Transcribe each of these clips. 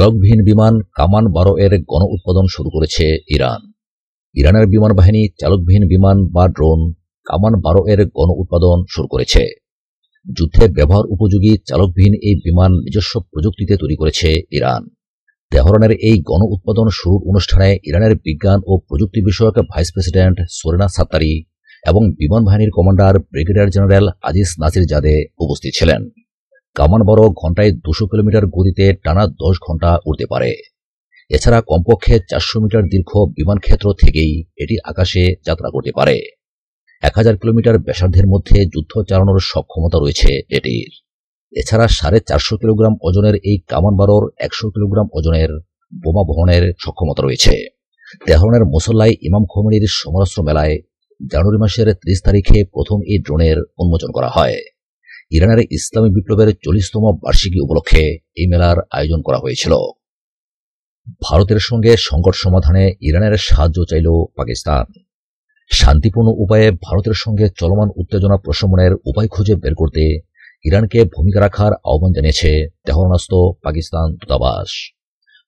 চালকবিহীন বিমান কামান-12 এর গণ উৎপাদন শুরু করেছে ইরান। ইরানের বিমান বাহিনী চালকবিহীন বিমান বা ড্রোন কামান-12 এর গণ উৎপাদন শুরু করেছে। যুদ্ধে ব্যবহার উপযোগী চালকবিহীন এই বিমান নিজস্ব প্রযুক্তিতে তৈরি করেছে ইরান। তেহরানের এই গণ উৎপাদন শুরুর অনুষ্ঠানে ইরানের বিজ্ঞান ও প্রযুক্তি বিষয়ক ভাইস প্রেসিডেন্ট সোরেনা সাত্তারি এবং বিমান বাহিনীর কমান্ডার ব্রিগেডিয়ার জেনারেল আজিজ নাসিরজাদে উপস্থিত ছিলেন। কামান-12 ঘণ্টায় 200 কিলোমিটার গতিতে টানা 10 ঘণ্টা উড়তে পারে। এছাড়া কমপক্ষে 400 মিটার দীর্ঘ বিমান ক্ষেত্র থেকেই এটি আকাশে যাত্রা করতে পারে। 1000 কিলোমিটার ব্যাসার্ধের মধ্যে যুদ্ধ চালানোর সক্ষমতা রয়েছে এটির। এছাড়া 450 কিলোগ্রাম ওজনের এই কামান-12 100 কিলোগ্রাম ওজনের বোমা বহনের সক্ষমতা রয়েছে। তেহরানের মুসল্লায় ইমাম খোমেনির সমরাস্ত্র মেলায় জানুয়ারি মাসের 30 তারিখে প্রথম এই ড্রোনের উন্মোচন করা হয়। ইরানের ইসলামী বিপ্লবের 40তম বার্ষিকী উপলক্ষে এই মেলার আয়োজন করা হয়েছিল। ভারতের সঙ্গে সংকট সমাধানে ইরানের সাহায্য চাইল পাকিস্তান। শান্তিপূর্ণ উপায়ে ভারতের সঙ্গে চলমান উত্তেজনা প্রশমনের উপায় খুঁজে বের করতে ইরানকে ভূমিকা রাখার আহ্বান জানিয়েছে তেহরানস্থ পাকিস্তান দূতাবাস।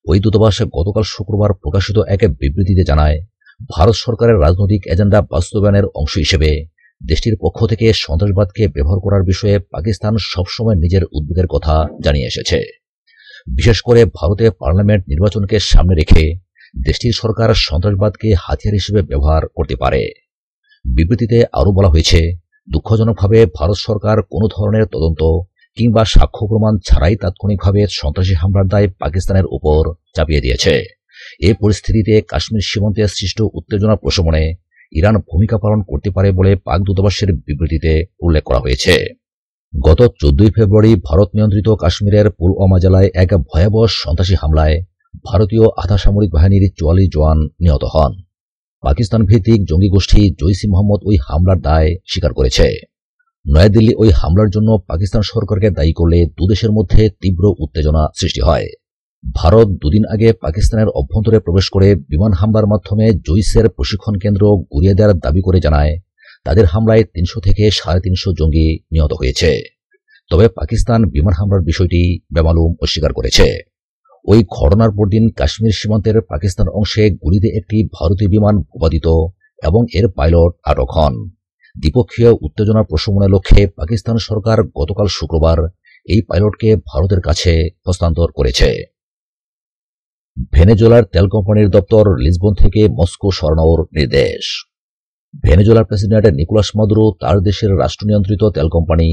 ওই দূতাবাস গতকাল শুক্রবার প্রকাশিত এক বিবৃতিতে জানায়, ভারত সরকারের রাজনৈতিক এজেন্ডা বাস্তবায়নের অংশ হিসেবে দেশটির পক্ষ থেকে সন্ত্রাসবাদকে ব্যবহার করার বিষয়ে পাকিস্তান সবসময় নিজের উদ্বেগের কথা জানিয়ে এসেছে। বিশেষ করে ভারতে পার্লামেন্ট নির্বাচনকে সামনে রেখে দেশটির সরকার সন্ত্রাসবাদকে হাতিয়ার হিসেবে ব্যবহার করতে পারে। বিবৃতিতে আরও বলা হয়েছে, দুঃখজনকভাবে ভারত সরকার কোনো ধরনের তদন্ত কিংবা সাক্ষ্য প্রমাণ ছাড়াই তাৎক্ষণিকভাবে সন্ত্রাসী হামলার দায় পাকিস্তানের উপর চাপিয়ে দিয়েছে। এ পরিস্থিতিতে কাশ্মীর সীমান্তে সৃষ্ট উত্তেজনা প্রশমনে ইরান ভূমিকা পালন করতে পারে বলে পাক দূতাবাসের বিবৃতিতে উল্লেখ করা হয়েছে। গত 14 ফেব্রুয়ারি ভারত নিয়ন্ত্রিত কাশ্মীরের পুলওয়ামা জেলায় এক ভয়াবহ সন্ত্রাসী হামলায় ভারতীয় আধা সামরিক বাহিনীর 44 জওয়ান নিহত হন। পাকিস্তান ভিত্তিক জঙ্গি গোষ্ঠী জৈশ-ই-মোহাম্মদ ওই হামলার দায় স্বীকার করেছে। নয়াদিল্লি ওই হামলার জন্য পাকিস্তান সরকারকে দায়ী করলে দুদেশের মধ্যে তীব্র উত্তেজনা সৃষ্টি হয়। ভারত দুদিন আগে পাকিস্তানের অভ্যন্তরে প্রবেশ করে বিমান হামলার মাধ্যমে জৈশের প্রশিক্ষণ কেন্দ্র গুড়িয়ে দেওয়ার দাবি করে জানায়, তাদের হামলায় 300 থেকে 350 জঙ্গি নিহত হয়েছে। তবে পাকিস্তান বিমান হামলার বিষয়টি বেমালুম অস্বীকার করেছে। ওই ঘটনার পরদিন কাশ্মীর সীমান্তের পাকিস্তান অংশে গুলিতে একটি ভারতীয় বিমান ভূপাতিত এবং এর পাইলট আটক হন। দ্বিপক্ষীয় উত্তেজনা প্রশমনের লক্ষ্যে পাকিস্তান সরকার গতকাল শুক্রবার এই পাইলটকে ভারতের কাছে হস্তান্তর করেছে। ভেনেজুয়েলার তেল কোম্পানির দপ্তর লিসবন থেকে মস্কো সরানোর নির্দেশ। ভেনেজুয়েলার প্রেসিডেন্ট নিকোলাস মাদুরো তার দেশের রাষ্ট্রনিয়ন্ত্রিত তেল কোম্পানি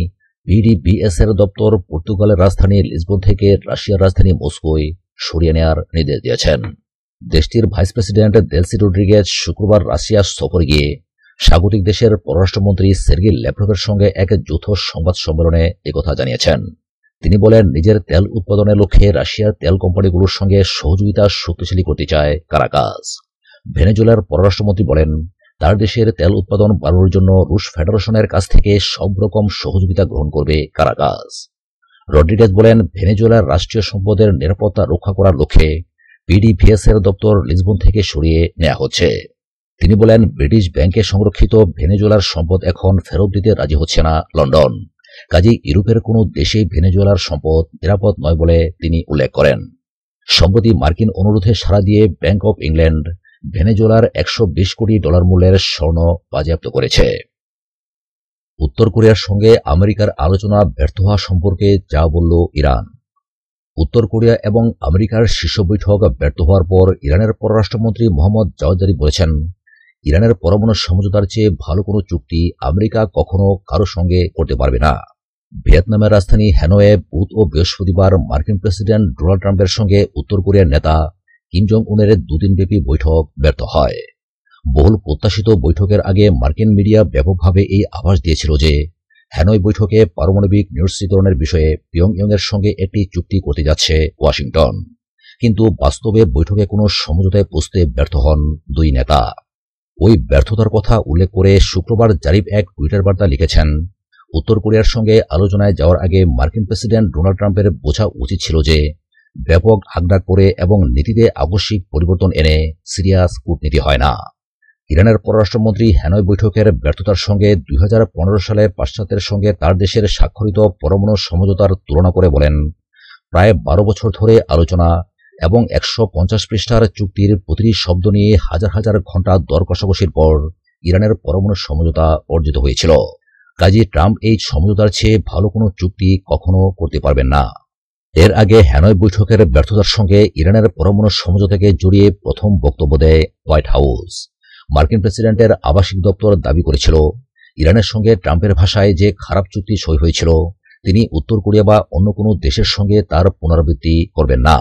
পিডিভিএস এর দপ্তর পর্তুগালের রাজধানী লিসবন থেকে রাশিয়ার রাজধানী মস্কোয় সরিয়ে নেওয়ার নির্দেশ দিয়েছেন। দেশটির ভাইস প্রেসিডেন্ট দেলসি রড্রিগেজ শুক্রবার রাশিয়া সফরে গিয়ে স্বাগতিক দেশের পররাষ্ট্রমন্ত্রী সের্গেই ল্যাভরভের সঙ্গে এক যৌথ সংবাদ সম্মেলনে একথা জানিয়েছেন। তিনি বলেন, নিজের তেল উৎপাদনের লক্ষ্যে রাশিয়ার তেল কোম্পানিগুলোর সঙ্গে সহযোগিতা শক্তিশালী করতে চায় কারাকাস। ভেনেজুয়েলার পররাষ্ট্রমন্ত্রী বলেন, তার দেশের তেল উৎপাদন বাড়ানোর জন্য রুশ ফেডারেশনের কাছ থেকে সব রকম সহযোগিতা গ্রহণ করবে কারাকাস। রড্রিগেজ বলেন, ভেনেজুয়েলার রাষ্ট্রীয় সম্পদের নিরাপত্তা রক্ষা করার লক্ষ্যে পিডিভিএস এর দপ্তর লিসবন থেকে সরিয়ে নেওয়া হচ্ছে। তিনি বলেন, ব্রিটিশ ব্যাংকে সংরক্ষিত ভেনেজুয়েলার সম্পদ এখন ফেরত দিতে রাজি হচ্ছে না লন্ডন। কাজেই ইউরোপের কোনো দেশেই ভেনেজুয়েলার সম্পদ নিরাপদ নয় বলে তিনি উল্লেখ করেন। সম্প্রতি মার্কিন অনুরোধে সাড়া দিয়ে ব্যাংক অব ইংল্যান্ড ভেনেজুয়েলার $120 কোটি মূল্যের স্বর্ণ বাজেয়াপ্ত করেছে। উত্তর কোরিয়ার সঙ্গে আমেরিকার আলোচনা ব্যর্থ হওয়া সম্পর্কে যা বলল ইরান। উত্তর কোরিয়া এবং আমেরিকার শীর্ষ বৈঠক ব্যর্থ হওয়ার পর ইরানের পররাষ্ট্রমন্ত্রী মোহাম্মদ জাওয়াদ জারিফ বলেছেন, ইরানের পরমাণু সমঝোতার চেয়ে ভালো কোনো চুক্তি আমেরিকা কখনো কারো সঙ্গে করতে পারবে না। ভিয়েতনামের রাজধানী হ্যানয়ে বুধ ও বৃহস্পতিবার মার্কিন প্রেসিডেন্ট ডোনাল্ড ট্রাম্পের সঙ্গে উত্তর কোরিয়ার নেতা কিম জং উনের 2 দিনব্যাপী বৈঠক ব্যর্থ হয়। বহুল প্রত্যাশিত বৈঠকের আগে মার্কিন মিডিয়া ব্যাপকভাবে এই আভাস দিয়েছিল যে হ্যানয় বৈঠকে পারমাণবিক নিরস্ত্রীকরণের বিষয়ে পিয়ংইয়ংয়ের সঙ্গে একটি চুক্তি করতে যাচ্ছে ওয়াশিংটন। কিন্তু বাস্তবে বৈঠকে কোনো সমঝোতায় পৌঁছতে ব্যর্থ হন দুই নেতা। ওই ব্যর্থতার কথা উল্লেখ করে শুক্রবার জারিফ এক টুইটার বার্তা লিখেছেন, উত্তর কোরিয়ার সঙ্গে আলোচনায় যাওয়ার আগে মার্কিন প্রেসিডেন্ট ডোনাল্ড ট্রাম্পের বোঝা উচিত ছিল যে ব্যাপক হাকডাক করে এবং নীতিতে আকস্মিক পরিবর্তন এনে সিরিয়াস কূটনীতি হয় না। ইরানের পররাষ্ট্রমন্ত্রী হ্যানয় বৈঠকের ব্যর্থতার সঙ্গে 2015 সালে পাশ্চাত্যের সঙ্গে তার দেশের স্বাক্ষরিত পরমাণু সমঝোতার তুলনা করে বলেন, প্রায় 12 বছর ধরে আলোচনা এবং 150 পৃষ্ঠার চুক্তির প্রতিটি শব্দ নিয়ে হাজার হাজার ঘণ্টা দর কষাকষির পর ইরানের পরমাণু সমঝোতা অর্জিত হয়েছিল। কাজী ট্রাম্প এই সমঝোতার চেয়ে ভালো কোনো চুক্তি কখনো করতে পারবেন না। এর আগে হ্যানয় বৈঠকের ব্যর্থতার সঙ্গে ইরানের পরমাণু সমঝোতাকে জড়িয়ে প্রথম বক্তব্য দেয় হোয়াইট হাউস। মার্কিন প্রেসিডেন্টের আবাসিক দপ্তর দাবি করেছিল, ইরানের সঙ্গে ট্রাম্পের ভাষায় যে খারাপ চুক্তি সই হয়েছিল, তিনি উত্তর কোরিয়া বা অন্য কোনো দেশের সঙ্গে তার পুনরাবৃত্তি করবেন না।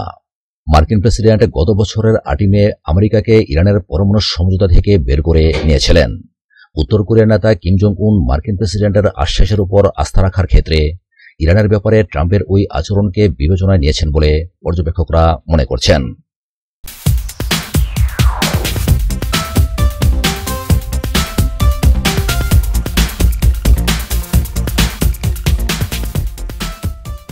মার্কিন প্রেসিডেন্ট গত বছরের 8 মে আমেরিকাকে ইরানের পরমাণু সমঝোতা থেকে বের করে নিয়েছিলেন। উত্তর কোরিয়ার নেতা কিম জং উন মার্কিন প্রেসিডেন্টের আশ্বাসের উপর আস্থা রাখার ক্ষেত্রে ইরানের ব্যাপারে ট্রাম্পের ওই আচরণকে বিবেচনায় নিয়েছেন বলে পর্যবেক্ষকরা মনে করছেন।